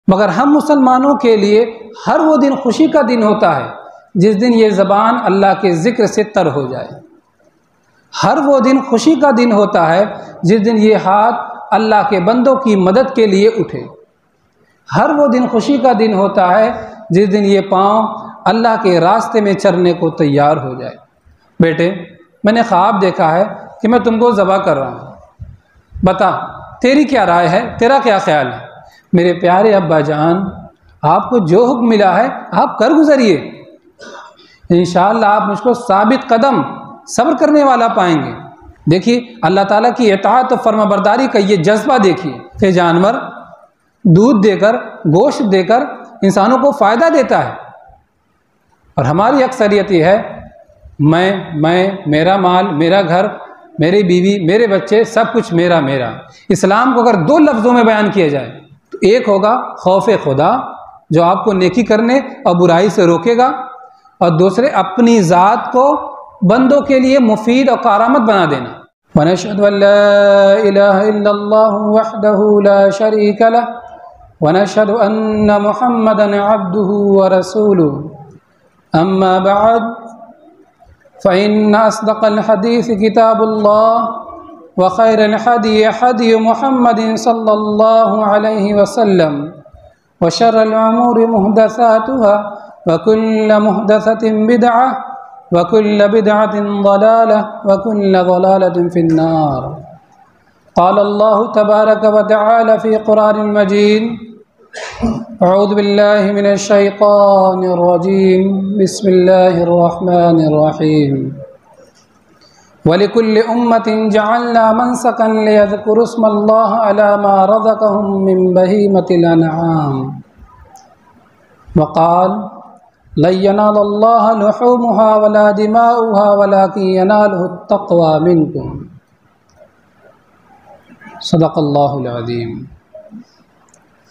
मगर हम मुसलमानों के लिए हर वो दिन खुशी का दिन होता है जिस दिन ये ज़बान अल्लाह के ज़िक्र से तर हो जाए। हर वो दिन खुशी का दिन होता है जिस दिन ये हाथ अल्लाह के बंदों की मदद के लिए उठे। हर वो दिन खुशी का दिन होता है जिस दिन ये पाँव अल्लाह के रास्ते में चलने को तैयार हो जाए। बेटे, मैंने ख्वाब देखा है कि मैं तुमको ज़बह कर रहा हूँ, बता तेरी क्या राय है, तेरा क्या ख्याल है? मेरे प्यारे अब्बा जान, आपको जो हुक्म मिला है आप कर गुजरिए। इंशाअल्लाह आप मुझको साबित कदम सब्र करने वाला पाएंगे। देखिए अल्लाह ताला की इताअत और फर्माबरदारी का ये जज्बा देखिए कि जानवर दूध देकर, गोश्त देकर इंसानों को फ़ायदा देता है, और हमारी अक्सरियत ये है मैं मेरा माल, मेरा घर, मेरी बीवी, मेरे बच्चे, सब कुछ मेरा मेरा। इस्लाम को अगर दो लफ्ज़ों में बयान किया जाए तो एक होगा खौफ खुदा, जो आपको नेकी करने और बुराई से रोकेगा, और दूसरे अपनी ज़ात को बंदों के लिए मुफीद और कारामत बना देना। वनशहदु अल्ला इलाहा इल्लल्लाहु वहदहु ला शरीका लह वनशहदु अन्न मुहम्मदन अब्दुहु व रसूलुहु अम्मा बअद फ़इन्न अस्दक़ल हदीस किताबुल्लाह व खैरल हदी हदी मुहम्मदिन सल्लल्लाहु अलैहि वसल्लम व शर्रल उमूरि मुहदसातुहा व कुल्ल मुहदसतिन बिदअह व कुल्ल बिदअतिन ज़लालह व कुल्ल ज़लालतिन फिन्नार। क़ाल अल्लाहु तबारक व तआला फ़ी क़ुरआनिल मजीद अऊज़ु बिल्लाहि मिनश शैतानिर रजीम बिस्मिल्लाहिर रहमानिर रहीम वलिकुल्लि उम्मतिन जअलना मनसकन लियज़कुरु स्मल्लाहि अला मा रज़क़हुम मिन बहीमतिल अनआम वक़ाल लन यनालल्लाह लुहूमुहा वला दिमाउहा वलाकिन यनालुहुत तक़वा मिनकुम। सदक़ल्लाहुल अज़ीम।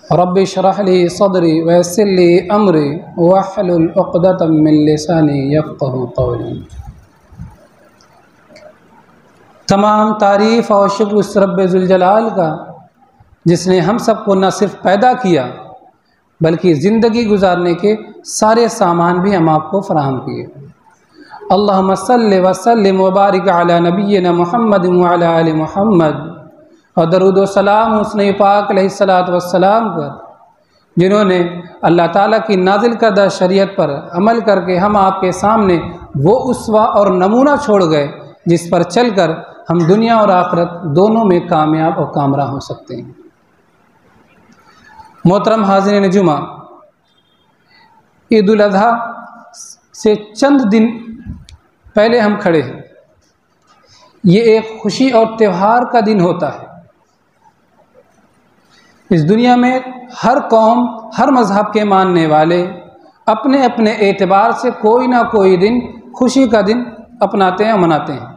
रब्बि इश्रह ली सदरी व यस्सिर ली अमरी वहलुल उक़दतम मिन लिसानी यफ़क़हू क़ौली। तमाम तारीफ़ और शुक्र उस रब्बे ज़ुल जलाल का जिसने हम सबको न सिर्फ पैदा किया बल्कि ज़िंदगी गुजारने के सारे सामान भी हम आपको फराहम किए। अल्लाहुम्मा सल्लि व सल्लिम व बारिक अला नबिय्यिना मुहम्मद व अला आलि मुहम्मद, और दरूद व सलाम उसने पाक अलैहिस्सलातु वस्सलाम पर जिन्होंने अल्लाह ताला की नाजिल करदा शरीयत पर अमल करके हम आपके सामने वो उसवा और नमूना छोड़ गए जिस पर चलकर हम दुनिया और आखिरत दोनों में कामयाब और कामरा हो सकते हैं। मोहतरम हाज़िरीन जुमा, ईद उल अज़हा से चंद दिन पहले हम खड़े हैं। ये एक खुशी और त्यौहार का दिन होता है। इस दुनिया में हर कौम, हर मज़हब के मानने वाले अपने अपने एतबार से कोई ना कोई दिन खुशी का दिन अपनाते हैं, मनाते हैं,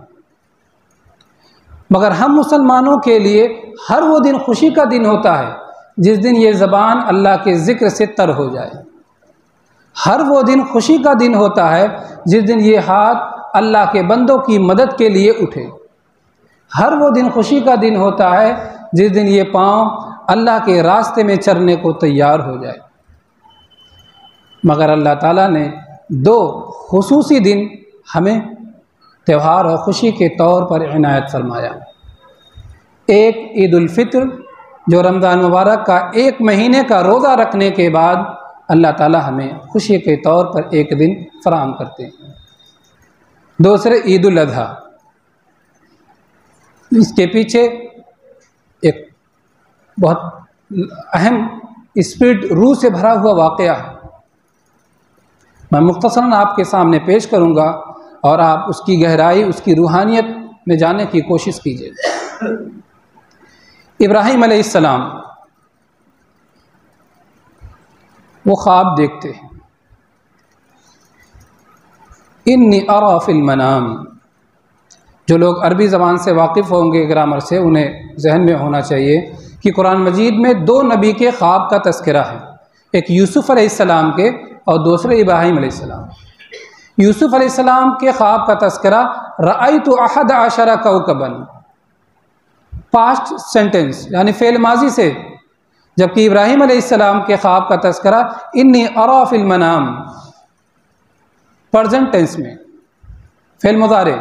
मगर हम मुसलमानों के लिए हर वो दिन खुशी का दिन होता है जिस दिन ये ज़बान अल्लाह के ज़िक्र से तर हो जाए। हर वो दिन खुशी का दिन होता है जिस दिन ये हाथ अल्लाह के बंदों की मदद के लिए उठे। हर वो दिन खुशी का दिन होता है जिस दिन ये पाँव अल्लाह के रास्ते में चलने को तैयार हो जाए। मगर अल्लाह ताला ने दो खुसूसी दिन हमें त्यौहार और ख़ुशी के तौर पर इनायत फरमाया। एक ईद उल फित्र, जो रमज़ान मुबारक का एक महीने का रोज़ा रखने के बाद अल्लाह ताला हमें खुशी के तौर पर एक दिन फराहम करते हैं। दूसरे ईद उल अज़हा, इसके पीछे एक बहुत अहम स्पिरिट रूह से भरा हुआ वाक़या है। मैं मुख्तसरन आपके सामने पेश करूँगा और आप उसकी गहराई, उसकी रूहानियत में जाने की कोशिश कीजिए। इब्राहीम अलैहिस्सलाम वो ख्वाब देखते हैं, इन्नी अरा फिल मनाम। जो लोग अरबी ज़बान से वाकिफ़ होंगे, ग्रामर से, उन्हें जहन में होना चाहिए कि कुरान मजीद में दो नबी के ख्वाब का तज़किरा है, एक यूसुफ़ अलैहिस्सलाम के और दूसरे इब्राहीम अलैहिस्सलाम। यूसुफ़ अलैहिस्सलाम के ख्वाब का तज़किरा रअयतु अहद अशरा कौकबन, पास्ट सेंटेंस यानी फ़ेल माजी से, जबकि इब्राहीम अलैहिस्सलाम के ख्वाब का तस्करा इन्नी अरा फिल मनाम, प्रेजेंट टेंस में, फेल मुज़ारे,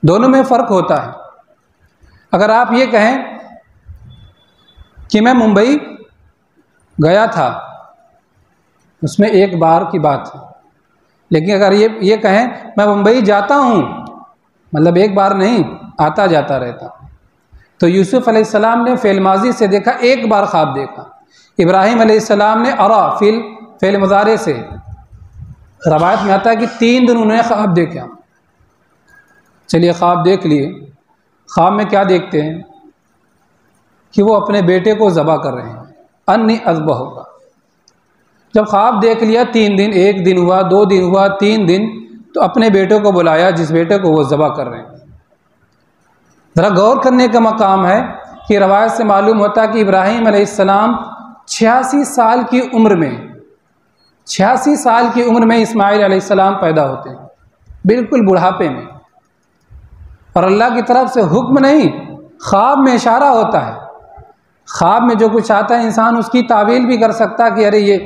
दोनों में फ़र्क होता है। अगर आप ये कहें कि मैं मुंबई गया था, उसमें एक बार की बात है, लेकिन अगर ये कहें मैं मुंबई जाता हूँ, मतलब एक बार नहीं, आता जाता रहता, तो यूसुफ अलैहिस्सलाम ने फेल माजी से देखा, एक बार ख्वाब देखा। इब्राहीम अलैहिस्सलाम ने अरा फेल मुज़ारे से, रवायत में आता है कि 3 दिन उन्होंने ख्वाब देखा। चलिए ख्वाब देख लिए, ख्वाब में क्या देखते हैं कि वो अपने बेटे को ज़बह कर रहे हैं, अन्नी अज़बह होगा। जब ख्वाब देख लिया 3 दिन, 1 दिन हुआ, 2 दिन हुआ, 3 दिन, तो अपने बेटे को बुलाया जिस बेटे को वो ज़बह कर रहे हैं। ज़रा गौर करने का मकाम है कि रवायत से मालूम होता है कि इब्राहीम अलैहिस्सलाम 86 साल की उम्र में, 86 साल की उम्र में इस्माइल अलैहिस्सलाम पैदा होते हैं, बिल्कुल बुढ़ापे में। और अल्लाह की तरफ से हुक्म नहीं, ख्वाब में इशारा होता है। ख्वाब में जो कुछ आता है इंसान उसकी तावील भी कर सकता है कि अरे ये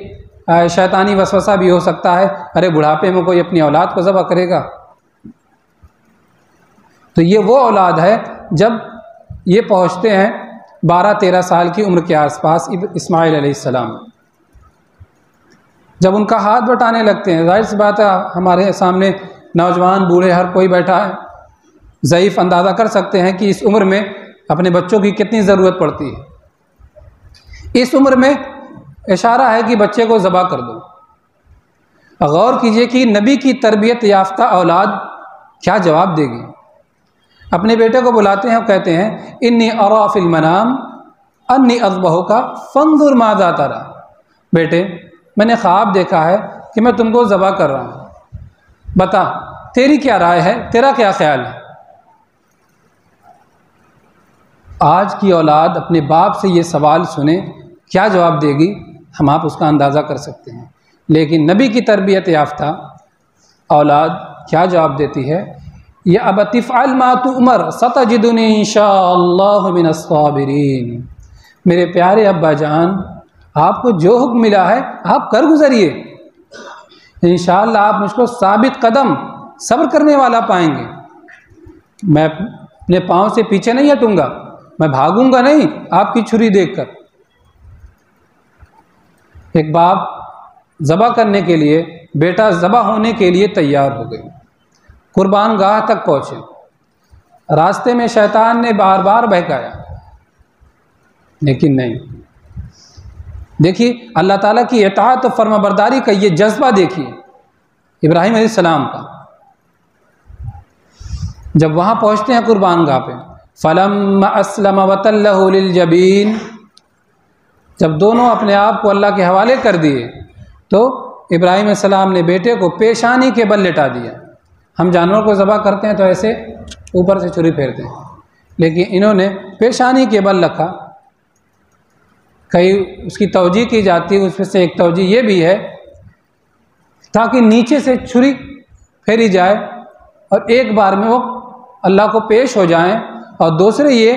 शैतानी वसवसा भी हो सकता है, अरे बुढ़ापे में कोई अपनी औलाद को ज़बह करेगा। तो ये वो औलाद है जब ये पहुँचते हैं 12-13 साल की उम्र के आसपास, इस्माइल अलैहिस्सलाम जब उनका हाथ बटाने लगते हैं, जाहिर सी बात है हमारे सामने नौजवान बूढ़े हर कोई बैठा है, ज़ईफ़ अंदाज़ा कर सकते हैं कि इस उम्र में अपने बच्चों की कितनी ज़रूरत पड़ती है। इस उम्र में इशारा है कि बच्चे को ज़बह कर दो। गौर कीजिए कि नबी की तरबियत याफ्ता औलाद क्या जवाब देगी। अपने बेटे को बुलाते हैं और कहते हैं इन्नी अरा फिल मनाम अन्नी अज़बहुका फंजुर माज़ा तरा। बेटे मैंने ख्वाब देखा है कि मैं तुमको ज़बह कर रहा हूँ, बता तेरी क्या राय है, तेरा क्या ख्याल है। आज की औलाद अपने बाप से ये सवाल सुने क्या जवाब देगी, हम आप उसका अंदाज़ा कर सकते हैं। लेकिन नबी की तरबियत याफ्ता औलाद क्या जवाब देती है, या अबतिफ़अल मा तुअमर सतजिदुनी इंशाअल्लाहु मिनस साबिरीन। मेरे प्यारे अब्बा जान, आपको जो हुक्म मिला है आप कर गुजरिए, इंशाअल्लाह आप मुझको साबित कदम सब्र करने वाला पाएंगे। मैं अपने पाँव से पीछे नहीं हटूंगा, मैं भागूंगा नहीं आपकी छुरी देखकर। एक बाप ज़बह करने के लिए, बेटा ज़बह होने के लिए तैयार हो गए, कुर्बान गाह तक पहुँचे। रास्ते में शैतान ने बार बार बहकाया, लेकिन नहीं। देखिए अल्लाह ताला की इताअत और फर्माबरदारी का ये जज्बा देखिए इब्राहीम अलैहिस्सलाम का। जब वहाँ पहुँचते हैं कुर्बान गाह पे, फलम्मा अस्लम वतल्लहु लिलजबीन, जब दोनों अपने आप को अल्लाह के हवाले कर दिए तो इब्राहीम अलैहिस्सलाम ने बेटे को पेशानी के बल लिटा दिया। हम जानवर को ज़बह करते हैं तो ऐसे ऊपर से छुरी फेरते हैं, लेकिन इन्होंने पेशानी के बल रखा। कई उसकी तवजीह की जाती है, उसमें से एक तवजीह ये भी है ताकि नीचे से छुरी फेरी जाए और एक बार में वो अल्लाह को पेश हो जाएं, और दूसरे ये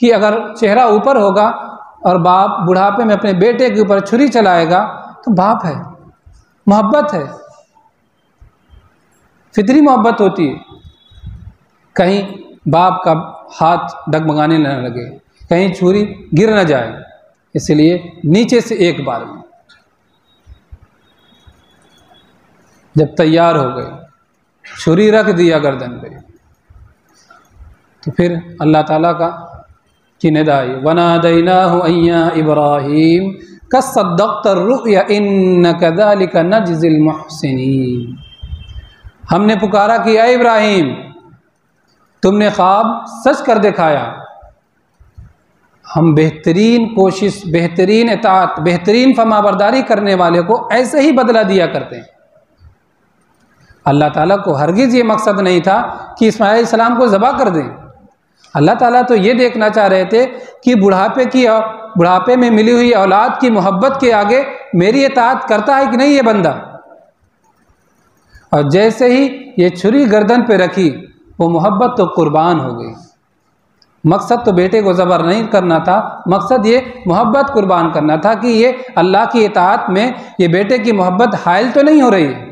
कि अगर चेहरा ऊपर होगा और बाप बुढ़ापे में अपने बेटे के ऊपर छुरी चलाएगा तो बाप है, मोहब्बत है, फितरी मोहब्बत होती है। कहीं बाप का हाथ डगमगाने न लगे, कहीं छुरी गिर न जाए, इसलिए नीचे से एक बार में। जब तैयार हो गए, छुरी रख दिया गर्दन पे, तो फिर अल्लाह ताला का की निदा आई, वनादैनाहु अय्या इब्राहीम कसद्दक़्तर रुया इन्नका ज़ालिका नज्ज़िल मुहसिनीन। हमने पुकारा कि ऐ इब्राहीम, तुमने ख्वाब सच कर दिखाया, हम बेहतरीन कोशिश, बेहतरीन इताअत, बेहतरीन फरमाबरदारी करने वाले को ऐसे ही बदला दिया करते हैं। अल्लाह ताला को हरगिज़ ये मकसद नहीं था कि इस्माइल अलैहिस्सलाम को ज़बह कर दें। अल्लाह ताला तो ये देखना चाह रहे थे कि बुढ़ापे में मिली हुई औलाद की मोहब्बत के आगे मेरी इताअत करता है कि नहीं ये बंदा। और जैसे ही ये छुरी गर्दन पे रखी, वो मोहब्बत तो कुर्बान हो गई। मकसद तो बेटे को ज़बर नहीं करना था, मकसद ये मोहब्बत कुर्बान करना था कि ये अल्लाह की इताअत में ये बेटे की मोहब्बत हायल तो नहीं हो रही है।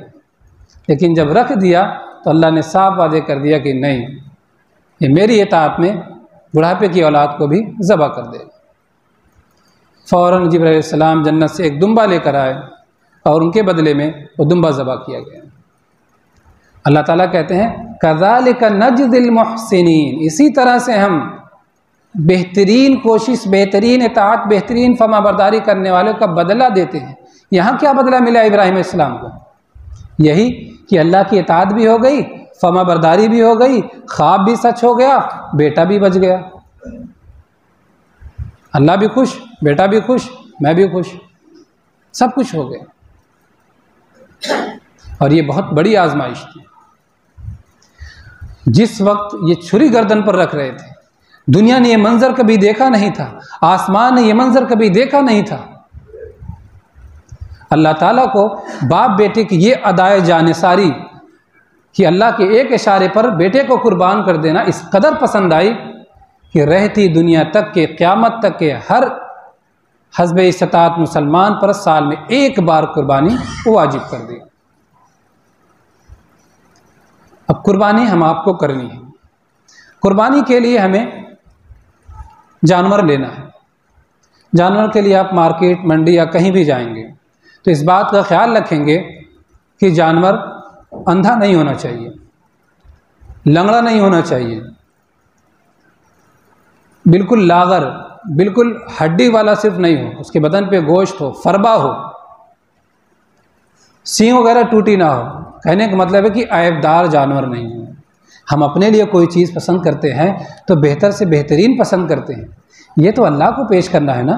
लेकिन जब रख दिया तो अल्लाह ने साफ वादे कर दिया कि नहीं, ये मेरी इताअत में बुढ़ापे की औलाद को भी ज़बह कर देगा। फ़ौरन जिब्राइल अलैहिस्सलाम जन्नत से एक दुम्बा लेकर आए और उनके बदले में वो दुम्बा ज़बह किया गया। अल्लाह ताला कहते हैं कज़ालिका नजज़िल मुहसिनीन, इसी तरह से हम बेहतरीन कोशिश, बेहतरीन इताअत, बेहतरीन फरमाबरदारी करने वालों का बदला देते हैं। यहाँ क्या बदला मिला इब्राहिम अलैहिस्सलाम को? यही कि अल्लाह की इताअत भी हो गई, फरमाबरदारी भी हो गई, ख्वाब भी सच हो गया, बेटा भी बच गया। अल्लाह भी खुश, बेटा भी खुश, मैं भी खुश, सब कुछ हो गया। और ये बहुत बड़ी आजमाइश थी। जिस वक्त ये छुरी गर्दन पर रख रहे थे, दुनिया ने ये मंजर कभी देखा नहीं था, आसमान ने ये मंजर कभी देखा नहीं था। अल्लाह ताला को बाप बेटे की ये अदाए जानिसारी कि अल्लाह के एक इशारे पर बेटे को कुर्बान कर देना इस कदर पसंद आई कि रहती दुनिया तक के, क़यामत तक के हर हस्ब इस्तात मुसलमान पर साल में एक बार कुर्बानी वाजिब कर दी। अब कुर्बानी हम आपको करनी है। कुर्बानी के लिए हमें जानवर लेना है। जानवर के लिए आप मार्केट, मंडी या कहीं भी जाएंगे तो इस बात का ख्याल रखेंगे कि जानवर अंधा नहीं होना चाहिए, लंगड़ा नहीं होना चाहिए, बिल्कुल लागर, बिल्कुल हड्डी वाला सिर्फ नहीं हो, उसके बदन पे गोश्त हो, फरबा हो, सींग वगैरह टूटी ना हो। कहने का मतलब है कि ऐबदार जानवर नहीं हो। हम अपने लिए कोई चीज़ पसंद करते हैं तो बेहतर से बेहतरीन पसंद करते हैं। ये तो अल्लाह को पेश करना है ना,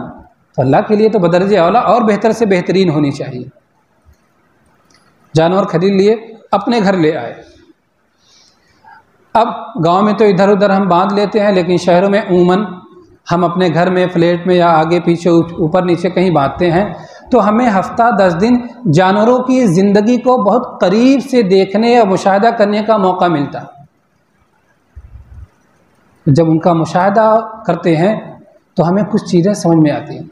तो अल्लाह के लिए तो बदरजे औला और बेहतर से बेहतरीन होनी चाहिए। जानवर खरीद लिए, अपने घर ले आए। अब गांव में तो इधर उधर हम बांध लेते हैं, लेकिन शहरों में उमूमन हम अपने घर में, फ्लैट में या आगे पीछे ऊपर नीचे कहीं बांधते हैं, तो हमें हफ्ता 10 दिन जानवरों की ज़िंदगी को बहुत करीब से देखने या मुशाहिदा करने का मौका मिलता है। जब उनका मुशाहिदा करते हैं तो हमें कुछ चीज़ें समझ में आती हैं।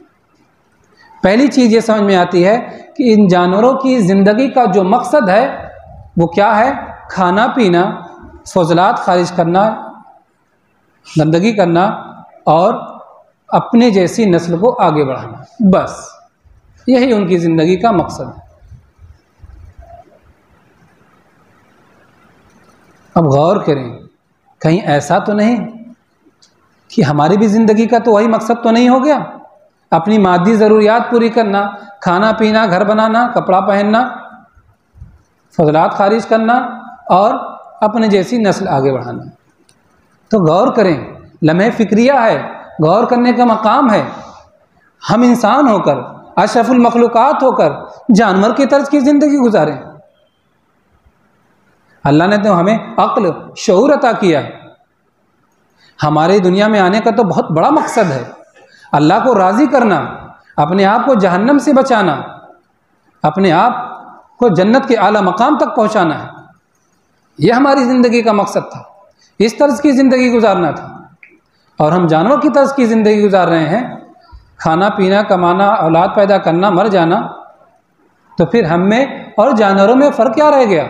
पहली चीज़ ये समझ में आती है कि इन जानवरों की ज़िंदगी का जो मकसद है वो क्या है? खाना पीना, फजलात खारिज करना, गंदगी करना और अपने जैसी नस्ल को आगे बढ़ाना, बस यही उनकी ज़िंदगी का मकसद है। अब गौर करें, कहीं ऐसा तो नहीं कि हमारी भी ज़िंदगी का तो वही मकसद तो नहीं हो गया? अपनी मादी ज़रूरियात पूरी करना, खाना पीना, घर बनाना, कपड़ा पहनना, फजलात खारिज करना और अपने जैसी नस्ल आगे बढ़ाना। तो गौर करें, लम्हे फ़िक्रिया है, गौर करने का मकाम है। हम इंसान होकर, अशरफुल मखलूक़ात होकर जानवर की तर्ज की ज़िंदगी गुजारें। अल्लाह ने तो हमें अक्ल, शऊर अता किया है। हमारे दुनिया में आने का तो बहुत बड़ा मकसद है, अल्लाह को राज़ी करना, अपने आप को जहन्नम से बचाना, अपने आप को जन्नत के आला मकाम तक पहुंचाना है। यह हमारी ज़िंदगी का मकसद था, इस तर्ज की ज़िंदगी गुजारना था। और हम जानवर की तर्ज की ज़िंदगी गुजार रहे हैं, खाना पीना, कमाना, औलाद पैदा करना, मर जाना। तो फिर हम में और जानवरों में फ़र्क क्या रह गया?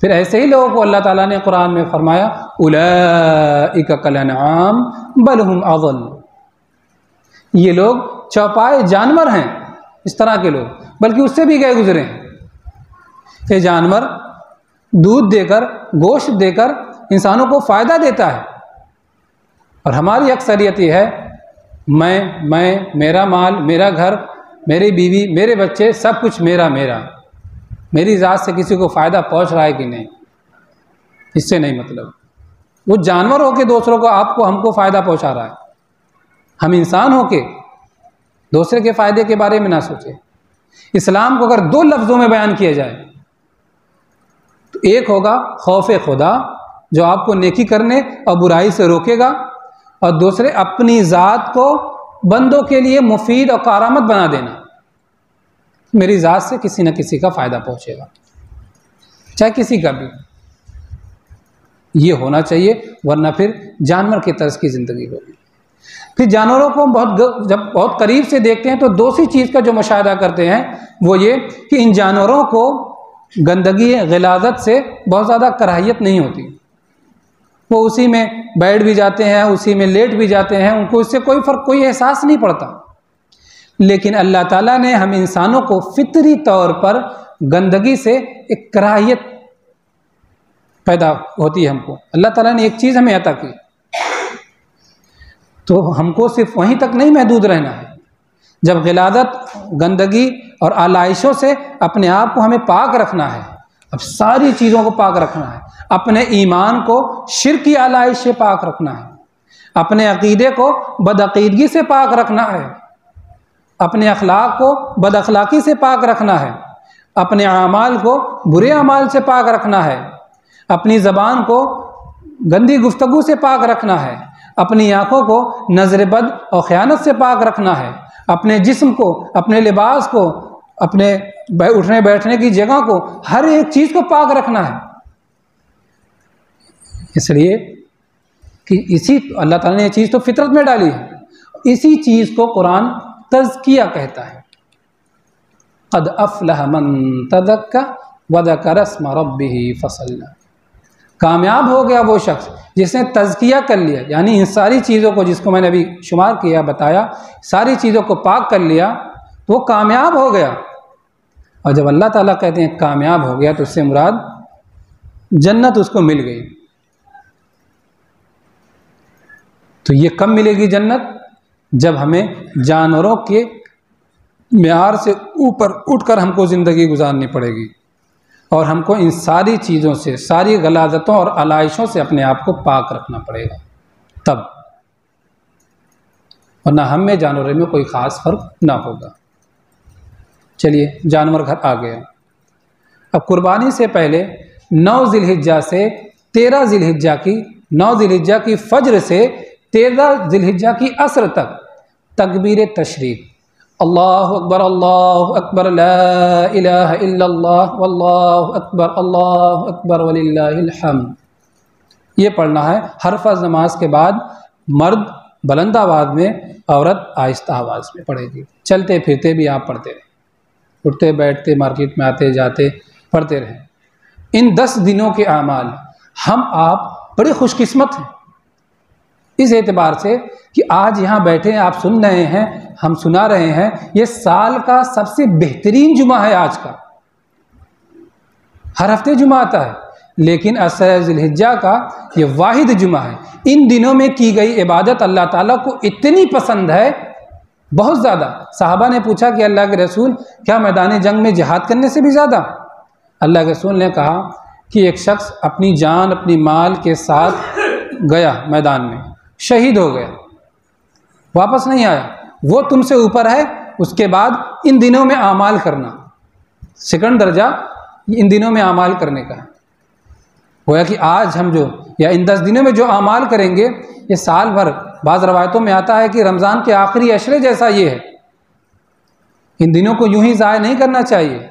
फिर ऐसे ही लोगों को अल्लाह ताला ने कुरान में फरमाया, उलाइका कल अनआम बल हुम अज़ल, ये लोग चौपाए जानवर हैं, इस तरह के लोग, बल्कि उससे भी गए गुजरे हैं। ये जानवर दूध देकर, गोश्त देकर इंसानों को फ़ायदा देता है, और हमारी अक्सरियत ये है मैं, मेरा माल, मेरा घर, मेरी बीवी, मेरे बच्चे, सब कुछ मेरा मेरा, मेरी ज़ात से किसी को फ़ायदा पहुंच रहा है कि नहीं, इससे नहीं मतलब। वो जानवर होके दूसरों को, आपको, हमको फ़ायदा पहुंचा रहा है। हम इंसान होके दूसरे के फ़ायदे के बारे में ना सोचें। इस्लाम को अगर 2 लफ्ज़ों में बयान किया जाए तो एक होगा खौफ़े खुदा, जो आपको नेकी करने और बुराई से रोकेगा, और दूसरे अपनी ज़ात को बंदों के लिए मुफीद और कारामद बना देना। मेरी ज़ात से किसी न किसी का फ़ायदा पहुँचेगा, चाहे किसी का भी। ये होना चाहिए, वरना फिर जानवर की तर्ज की ज़िंदगी होगी। फिर जानवरों को हम जब बहुत करीब से देखते हैं तो दूसरी चीज़ का जो मुशाहिदा करते हैं वो ये कि इन जानवरों को गंदगी ग़िलाज़त से बहुत ज़्यादा कराहियत नहीं होती। वो उसी में बैठ भी जाते हैं, उसी में लेट भी जाते हैं, उनको इससे कोई फ़र्क, कोई एहसास नहीं पड़ता। लेकिन अल्लाह ताला ने हम इंसानों को फितरी तौर पर गंदगी से एक कराहियत पैदा होती है हमको। अल्लाह ताला ने एक चीज़ हमें अता की, तो हमको सिर्फ वहीं तक नहीं महदूद रहना है। जब ग़िलाज़त, गंदगी और आलाइशों से अपने आप को हमें पाक रखना है, अब सारी चीज़ों को पाक रखना है। अपने ईमान को शिर्क की आलाइश से पाक रखना है, अपने अक़ीदे को बदअक़ीदगी से पाक रखना है, अपने अखलाक को बदअखलाकी से पाक रखना है, अपने आमाल को बुरे अमाल से पाक रखना है, अपनी ज़बान को गंदी गुफ्तगू से पाक रखना है, अपनी आँखों को नज़र बद और ख़यानत से पाक रखना है, अपने जिस्म को, अपने लिबास को, अपने उठने बैठने की जगह को, हर एक चीज़ को पाक रखना है। इसलिए कि इसी अल्लाह ताला ने ये चीज़ तो फितरत में डाली है, इसी चीज़ को कुरान तज़किया कहता है। क़द अफ़लह मन तज़क्का व ज़करा अस्म रब्बिही फ़सल्ला। कामयाब हो गया वो शख्स जिसने तज़किया कर लिया, यानी इन सारी चीज़ों को, जिसको मैंने अभी शुमार किया, बताया, सारी चीज़ों को पाक कर लिया तो वो कामयाब हो गया। और जब अल्लाह ताला कहते हैं कामयाब हो गया तो उससे मुराद जन्नत उसको मिल गई। तो ये कब मिलेगी जन्नत? जब हमें जानवरों के मेयार से ऊपर उठकर हमको ज़िंदगी गुजारनी पड़ेगी और हमको इन सारी चीज़ों से, सारी ग़लाज़तों और आलाइशों से अपने आप को पाक रखना पड़ेगा तब, वरना हम में जानवरों में कोई ख़ास फ़र्क ना होगा। चलिए, जानवर घर आ गए। अब कुर्बानी से पहले 9 ज़िलहिज्जा से 13 ज़िलहिज्जा की, 9 ज़िलहिज्जा की फ़ज्र से 13 ज़िलहिज्जा की असर तक तकबीर तशरीक़, अल्लाहु अकबर ला इलाहा इल्लल्लाह वल्लाहु अकबर वलिल्लाहिल हम्द, ये पढ़ना है। हर फ़र्ज़ नमाज के बाद मर्द बुलंद आवाज़ में, औरत आहिस्ता आवाज़ में पढ़ेगी। चलते फिरते भी आप पढ़ते रहें, उठते बैठते, मार्केट में आते जाते पढ़ते रहें। इन 10 दिनों के आमाल हम आप बड़े खुशकिस्मत हैं इस एतबार से कि आज यहाँ बैठे हैं, आप सुन रहे हैं, हम सुना रहे हैं। ये साल का सबसे बेहतरीन जुमा है आज का। हर हफ्ते जुमा आता है, लेकिन असर ज़िलहिज्जा का ये वाहिद जुमा है। इन दिनों में की गई इबादत अल्लाह ताला को इतनी पसंद है, बहुत ज़्यादा। साहबा ने पूछा कि अल्लाह के रसूल, क्या मैदान जंग में जिहाद करने से भी ज़्यादा? अल्लाह के रसूल ने कहा कि एक शख्स अपनी जान, अपनी माल के साथ गया मैदान में, शहीद हो गया, वापस नहीं आया, वो तुमसे ऊपर है। उसके बाद इन दिनों में आमाल करना, सेकंड दर्जा इन दिनों में आमाल करने का है। गोया कि आज हम जो, या इन 10 दिनों में जो आमाल करेंगे, ये साल भर, बाज़ रवायतों में आता है कि रमज़ान के आखिरी अशरे जैसा ये है। इन दिनों को यूं ही ज़ाय नहीं करना चाहिए।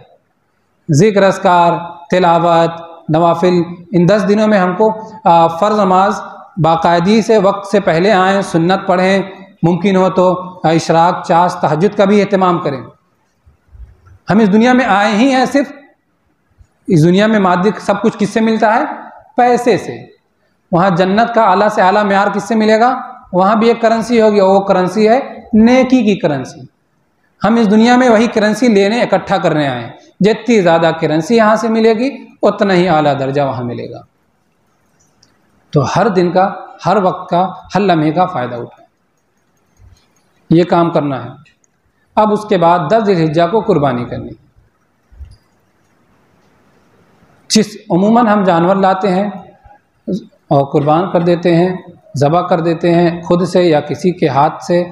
ज़िक्र, अस्कार, तिलावत, नवाफिल, इन 10 दिनों में हमको फ़र्ज़ नमाज बाकायदगी से वक्त से पहले आएँ, सुन्नत पढ़ें, मुमकिन हो तो इशराक, चाश, तहज्जुद का भी एहतमाम करें। हम इस दुनिया में आए ही हैं सिर्फ, इस दुनिया में मादी सब कुछ किससे मिलता है? पैसे से। वहाँ जन्नत का आला से आला मेयार किससे मिलेगा? वहाँ भी एक करेंसी होगी, और वो करेंसी है नेकी की करेंसी। हम इस दुनिया में वही करेंसी लेने, इकट्ठा करने आए। जितनी ज़्यादा करेंसी यहाँ से मिलेगी, उतना ही आला दर्जा वहाँ मिलेगा। तो हर दिन का, हर वक्त का, हर लम्हे का फ़ायदा उठाएं, ये काम करना है। अब उसके बाद 10 ज़िलहिज्जा को कुर्बानी करनी, जिस अमूमन हम जानवर लाते हैं और कुर्बान कर देते हैं, ज़बह कर देते हैं खुद से या किसी के हाथ से।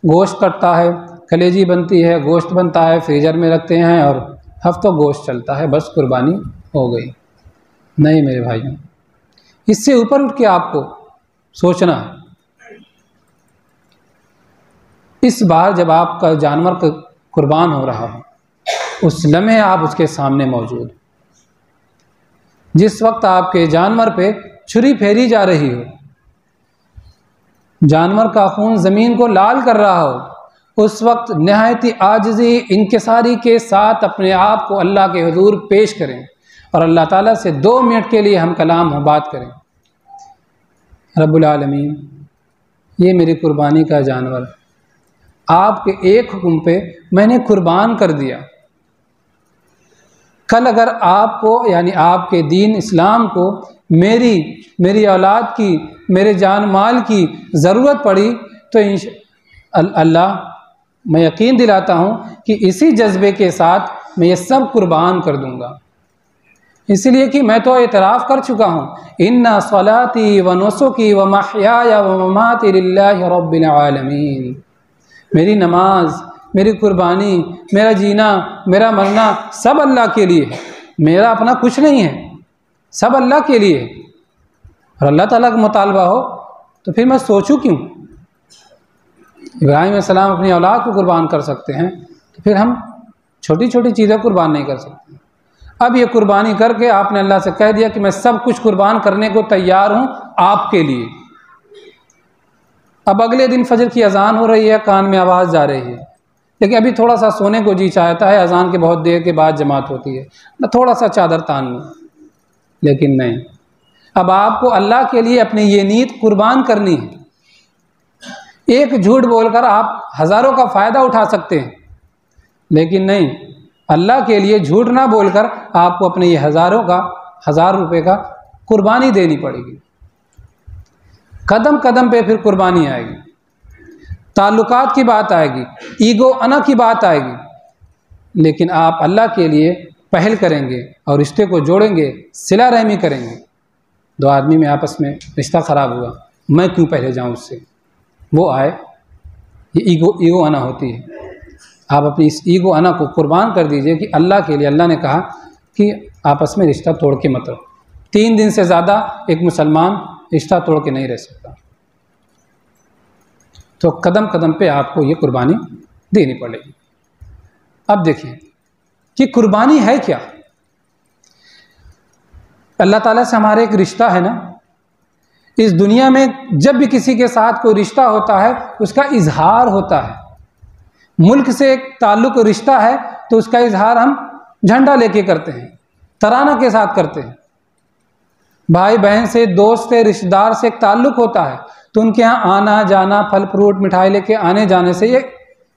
गोश्त कटता है, कलेजी बनती है, गोश्त बनता है, फ्रीजर में रखते हैं और हफ्तों गोश्त चलता है, बस कुर्बानी हो गई। नहीं मेरे भाइयों, इससे ऊपर उठ के आपको सोचना है। इस बार जब आपका जानवर कुर्बान हो रहा हो, उस लम्हे आप उसके सामने मौजूद, जिस वक्त आपके जानवर पे छुरी फेरी जा रही हो, जानवर का खून ज़मीन को लाल कर रहा हो, उस वक्त नहायती आजिज़ी इंकिसारी के साथ अपने आप को अल्लाह के हुजूर पेश करें और अल्लाह ताला से 2 मिनट के लिए हम कलाम हो बात करें। रब्बुल आलमीन, ये मेरी कुर्बानी का जानवर आपके एक हुक्म पे मैंने कुर्बान कर दिया। कल अगर आपको यानी आपके दीन इस्लाम को मेरी औलाद की, मेरे जान माल की ज़रूरत पड़ी तो अल्लाह, मैं यकीन दिलाता हूँ कि इसी जज्बे के साथ मैं ये सब कुर्बान कर दूँगा। इसलिए कि मैं तो एतराफ़ कर चुका हूँ, इन्ना सलाती व नुसुकी व महयाया व ममाती लिल्लाहि रब्बिल आलमीन। मेरी नमाज, मेरी कुर्बानी, मेरा जीना, मेरा मरना सब अल्लाह के लिए है, मेरा अपना कुछ नहीं है, सब अल्लाह के लिए है। और अल्लाह ताला का मुतालबा हो तो फिर मैं सोचूं क्यों? इब्राहीम अलैहिस्सलाम अपनी औलाद को कुर्बान कर सकते हैं, तो फिर हम छोटी छोटी चीज़ें कुर्बान नहीं कर सकते। अब ये कुर्बानी करके आपने अल्लाह से कह दिया कि मैं सब कुछ कुर्बान करने को तैयार हूँ आपके लिए। अब अगले दिन फजर की अजान हो रही है, कान में आवाज़ जा रही है, लेकिन अभी थोड़ा सा सोने को जी चाहता है, अजान के बहुत देर के बाद जमात होती है, मैं थोड़ा सा चादर तान लूँ, लेकिन नहीं, अब आपको अल्लाह के लिए अपनी ये नीयत कुर्बान करनी है। एक झूठ बोलकर आप हज़ारों का फ़ायदा उठा सकते हैं, लेकिन नहीं, अल्लाह के लिए झूठ ना बोलकर आपको अपने ये 1000 रुपये का कुर्बानी देनी पड़ेगी। कदम कदम पे फिर कुर्बानी आएगी, ताल्लुकात की बात आएगी, ईगो अना की बात आएगी, लेकिन आप अल्लाह के लिए पहल करेंगे और रिश्ते को जोड़ेंगे, सिला रहमी करेंगे। 2 आदमी में आपस में रिश्ता ख़राब हुआ, मैं क्यों पहले जाऊं उससे, वो आए, ये ईगो अना होती है। आप अपनी इस ईगो अना को कुर्बान कर दीजिए कि अल्लाह के लिए। अल्लाह ने कहा कि आपस में रिश्ता तोड़ के मत रहो। 3 दिन से ज़्यादा एक मुसलमान रिश्ता तोड़ के नहीं रह सकता। तो कदम कदम पे आपको ये कुर्बानी देनी पड़ेगी। अब देखिए कि कुर्बानी है क्या। अल्लाह ताला से हमारे एक रिश्ता है ना, इस दुनिया में जब भी किसी के साथ कोई रिश्ता होता है उसका इजहार होता है। मुल्क से एक ताल्लुक़ रिश्ता है तो उसका इजहार हम झंडा लेके करते हैं, तराना के साथ करते हैं। भाई बहन से, दोस्त से, रिश्तेदार से एक ताल्लुक़ होता है तो उनके यहाँ आना जाना, फल फ्रूट मिठाई लेके आने जाने से ये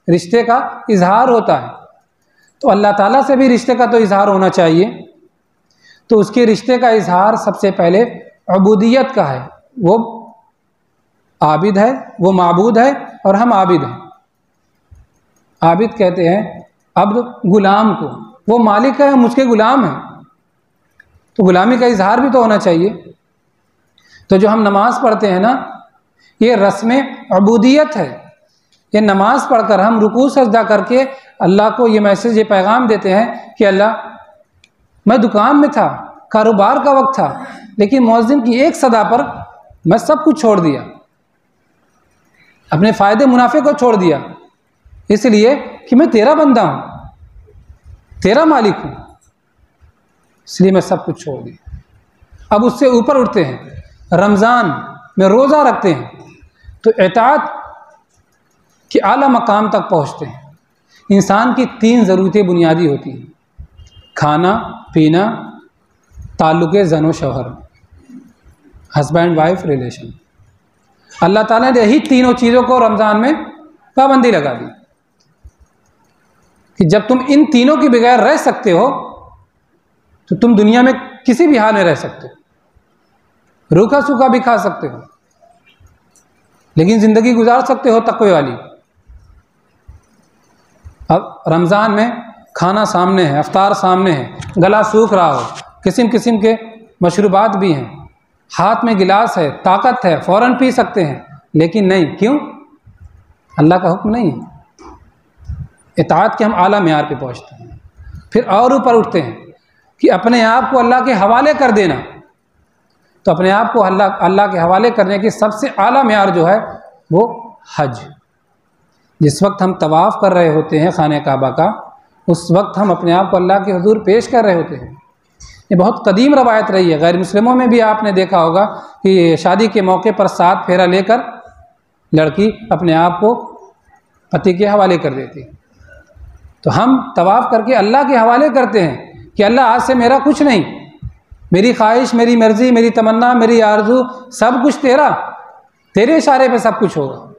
रिश्ते का इजहार होता है। तो अल्लाह ताला से भी रिश्ते का तो इजहार होना चाहिए। तो उसके रिश्ते का इजहार सबसे पहले अबूदियत का है। वो आबिद है, वो माबूद है और हम आबिद हैं। आबिद कहते हैं अब्द गुलाम को, वो मालिक है, हम उसके गुलाम हैं, तो गुलामी का इजहार भी तो होना चाहिए। तो जो हम नमाज पढ़ते हैं ना, ये रस्म अबूदियत है। ये नमाज पढ़कर हम रुकू सजदा करके अल्लाह को ये मैसेज, ये पैगाम देते हैं कि अल्लाह, मैं दुकान में था, कारोबार का वक्त था, लेकिन मुअज्जिन की एक सदा पर मैं सब कुछ छोड़ दिया, अपने फ़ायदे मुनाफे को छोड़ दिया, इसलिए कि मैं तेरा बंदा हूँ, तेरा मालिक हूँ, इसलिए मैं सब कुछ छोड़ दिया। अब उससे ऊपर उठते हैं, रमज़ान में रोज़ा रखते हैं तो इताअत के आला मकाम तक पहुँचते हैं। इंसान की 3 ज़रूरतें बुनियादी होती हैं, खाना पीना, ताल्लुक़े ज़न व शौहर, हस्बैंड वाइफ रिलेशन। अल्लाह ताला ने यही तीनों चीज़ों को रमज़ान में पाबंदी लगा दी कि जब तुम इन तीनों के बगैर रह सकते हो तो तुम दुनिया में किसी भी हाल में रह सकते हो, रूखा सूखा भी खा सकते हो, लेकिन ज़िंदगी गुजार सकते हो तक़वे वाली। अब रमज़ान में खाना सामने है, अफ्तार सामने है, गला सूख रहा हो, किस्म किस्म के मशरूबात भी हैं, हाथ में गिलास है, ताकत है, फ़ौरन पी सकते हैं, लेकिन नहीं, क्यों? अल्लाह का हुक्म नहीं है। इताअत के हम आला मेयार पे पहुँचते हैं। फिर और ऊपर उठते हैं कि अपने आप को अल्लाह के हवाले कर देना। तो अपने आप को अल्लाह के हवाले करने की सबसे आला मेयार जो है वो हज। जिस वक्त हम तवाफ़ कर रहे होते हैं खाने काबा का, उस वक्त हम अपने आप को अल्लाह के हुजूर पेश कर रहे होते हैं। ये बहुत कदीम रवायत रही है। गैर मुस्लिमों में भी आपने देखा होगा कि शादी के मौके पर 7 फेरा लेकर लड़की अपने आप को पति के हवाले कर देती। तो हम तवाफ़ करके अल्लाह के हवाले करते हैं कि अल्लाह आज से मेरा कुछ नहीं, मेरी ख्वाहिश, मेरी मर्ज़ी, मेरी तमन्ना, मेरी आरज़ू सब कुछ तेरा, तेरे इशारे पे सब कुछ होगा।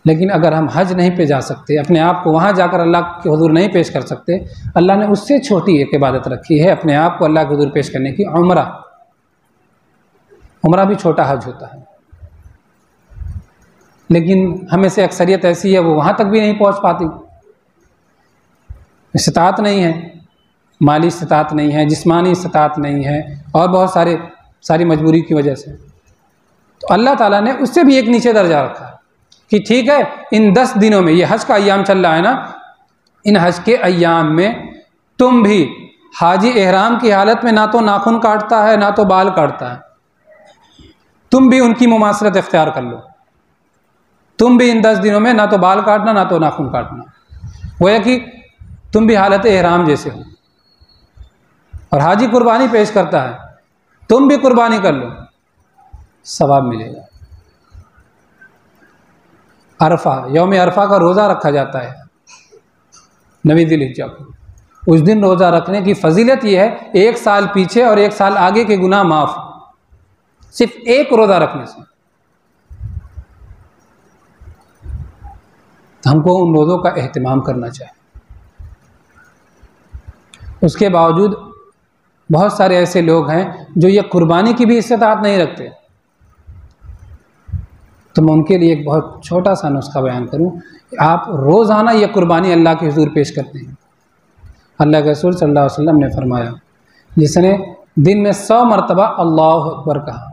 लेकिन अगर हम हज नहीं पे जा सकते, अपने आप को वहाँ जाकर अल्लाह के हुजूर नहीं पेश कर सकते, अल्लाह ने उससे छोटी एक इबादत रखी है अपने आप को अल्लाह के हुजूर पेश करने की, उम्रा। उम्रा भी छोटा हज होता है, लेकिन हमें से अक्सरियत ऐसी है वो वहाँ तक भी नहीं पहुँच पाती। इस्तात नहीं है, माली इस्तात नहीं है, जिस्मानी इस्तात नहीं है, और बहुत सारी मजबूरी की वजह से। तो अल्लाह ताला ने उससे भी एक नीचे दर्जा रखा है कि ठीक है, इन 10 दिनों में, ये हज का अय्याम चल रहा है ना, इन हज के अय्याम में तुम भी, हाजी एहराम की हालत में ना तो नाखून काटता है ना तो बाल काटता है, तुम भी उनकी मुमासरत इख्तियार कर लो। तुम भी इन 10 दिनों में ना तो बाल काटना ना तो नाखून काटना, गोया कि तुम भी हालत एहराम जैसे हो। और हाजी कुर्बानी पेश करता है, तुम भी कुर्बानी कर लो, सवाब मिलेगा। अरफा, यौम अरफा का रोज़ा रखा जाता है 9 ज़िलहिज्जा को। उस दिन रोज़ा रखने की फजीलत यह है, 1 साल पीछे और 1 साल आगे के गुनाह माफ़, सिर्फ एक रोज़ा रखने से। हमको उन रोज़ों का एहतिमाम करना चाहिए। उसके बावजूद बहुत सारे ऐसे लोग हैं जो ये कुर्बानी की भी इस्तात नहीं रखते। तो मैं उनके लिए एक बहुत छोटा सा नुस्खा बयान करूं, आप रोज़ाना ये कुर्बानी अल्लाह के हुजूर पेश करते हैं। अल्लाह के रसूल सल्लल्लाहु अलैहि वसल्लम ने फरमाया, जिसने दिन में 100 मरतबा अल्लाह अकबर कहा,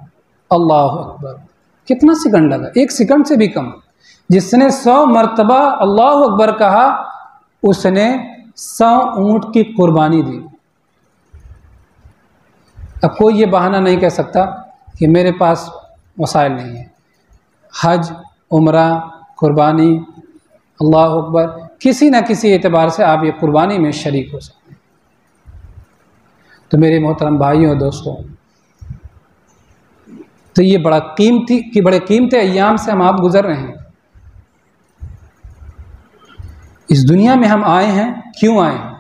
अल्लाह अकबर, कितना सेकंड लगा, 1 सेकंड से भी कम, जिसने 100 मरतबा अल्लाह अकबर कहा, उसने 100 ऊँट की कुर्बानी दी। अब कोई ये बहाना नहीं कह सकता कि मेरे पास वसाइल नहीं है। हज, उम्रा, कुर्बानी, अल्लाह अकबर, किसी न किसी एतबार से आप ये कुर्बानी में शरीक हो सकते हैं। तो मेरे मोहतरम भाइयों और दोस्तों, तो ये बड़े कीमती अय्याम से हम आप गुजर रहे हैं। इस दुनिया में हम आए हैं, क्यों आए हैं?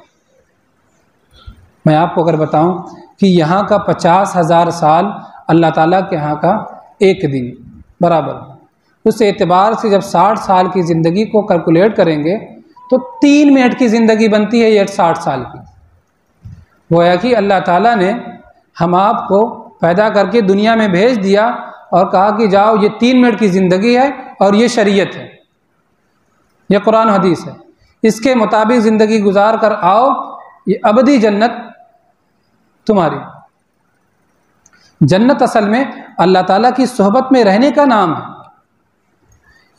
मैं आपको अगर बताऊं कि यहाँ का 50,000 साल अल्लाह ताला के यहाँ का एक दिन बराबर, उस एतबार से जब 60 साल की ज़िंदगी को कैलकुलेट करेंगे तो 3 मिनट की ज़िंदगी बनती है ये 60 साल की। गोया कि अल्लाह ताला ने हम आप को पैदा करके दुनिया में भेज दिया और कहा कि जाओ, ये 3 मिनट की ज़िंदगी है और ये शरीयत है, ये कुरान हदीस है, इसके मुताबिक ज़िंदगी गुजार कर आओ, ये अबदी जन्नत तुम्हारी। जन्नत असल में अल्लाह ताला की सोहबत में रहने का नाम है।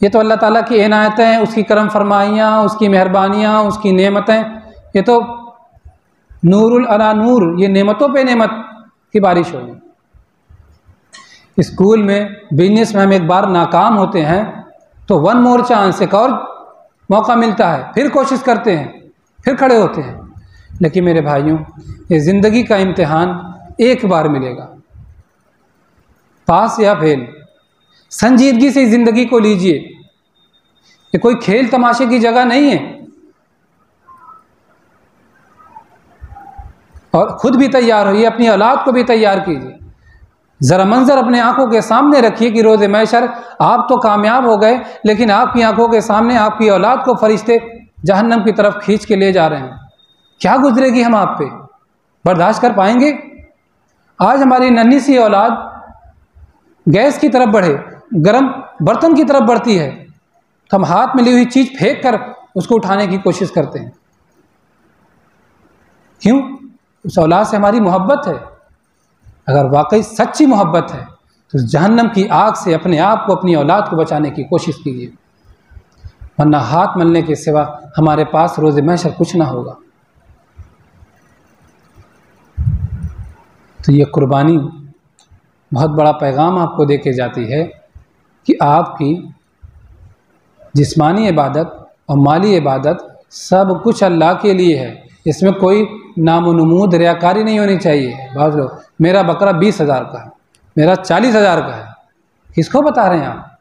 ये तो अल्लाह ताला की इनायतें हैं, उसकी करम फरमाइयाँ, उसकी मेहरबानियाँ, उसकी नेमतें, ये तो नूरुल अला नूर, ये नेमतों पे नेमत की बारिश होगी। स्कूल में, बिजनेस में हम एक बार नाकाम होते हैं तो 1 मोर चांस, एक और मौका मिलता है, फिर कोशिश करते हैं, फिर खड़े होते हैं। लेकिन मेरे भाइयों, ये ज़िंदगी का इम्तिहान एक बार मिलेगा, पास या फेल। संजीदगी से ज़िंदगी को लीजिए, ये कोई खेल तमाशे की जगह नहीं है। और ख़ुद भी तैयार होइए, अपनी औलाद को भी तैयार कीजिए। ज़रा मंजर अपने आंखों के सामने रखिए कि रोज़े महशर आप तो कामयाब हो गए, लेकिन आपकी आंखों के सामने आपकी औलाद को फरिश्ते जहन्नम की तरफ खींच के ले जा रहे हैं। क्या गुजरेगी हम आप पे? बर्दाश्त कर पाएंगे? आज हमारी नन्ही सी औलाद गैस की तरफ बढ़े, गर्म बर्तन की तरफ बढ़ती है, तो हम हाथ में ली हुई चीज़ फेंक कर उसको उठाने की कोशिश करते हैं। क्यों? उस औलाद से हमारी मोहब्बत है। अगर वाकई सच्ची मोहब्बत है तो जहन्नम की आग से अपने आप को, अपनी औलाद को बचाने की कोशिश कीजिए, वरना हाथ मलने के सिवा हमारे पास रोज़े महशर कुछ ना होगा। तो ये कुर्बानी बहुत बड़ा पैगाम आपको दे के जाती है कि आपकी जिस्मानी इबादत और माली इबादत सब कुछ अल्लाह के लिए है। इसमें कोई नामोनमूद रियाकारी नहीं होनी चाहिए। बहुत लोग मेरा बकरा 20,000 का है, मेरा 40,000 का है, किसको बता रहे हैं आप?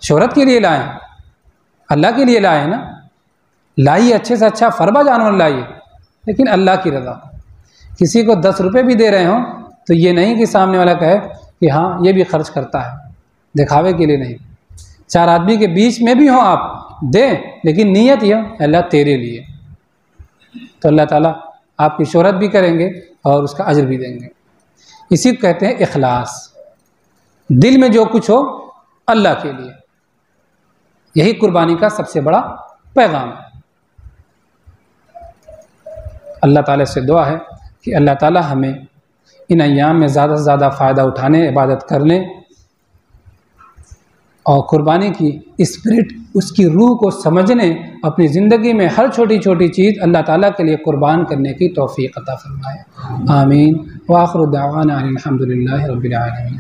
शोहरत के लिए लाएं, अल्लाह के लिए लाएं ना। लाइए अच्छे से अच्छा फरबा जानवर लाइए, लेकिन अल्लाह की रज़ा। किसी को 10 रुपये भी दे रहे हों तो ये नहीं कि सामने वाला कहे कि हाँ ये भी खर्च करता है, दिखावे के लिए नहीं। 4 आदमी के बीच में भी हो आप दें, लेकिन नीयत यह अल्लाह तेरे लिए, तो अल्लाह ताला आपकी शोहरत भी करेंगे और उसका अजर भी देंगे। इसी को कहते हैं इखलास, दिल में जो कुछ हो अल्लाह के लिए। यही कुर्बानी का सबसे बड़ा पैगाम है। अल्लाह ताला से दुआ है कि अल्लाह ताला हमें इन अय्याम में ज़्यादा से ज़्यादा फ़ायदा उठाने, इबादत करने और कुर्बानी की स्पिरिट, उसकी रूह को समझने, अपनी ज़िंदगी में हर छोटी छोटी चीज़ अल्लाह ताला के लिए कुर्बान करने की तौफ़ीक़ अता फ़रमाए। आमीन। व आख़िरु दावाना अनिल हम्दुलिल्लाहि रब्बिल आलमीन।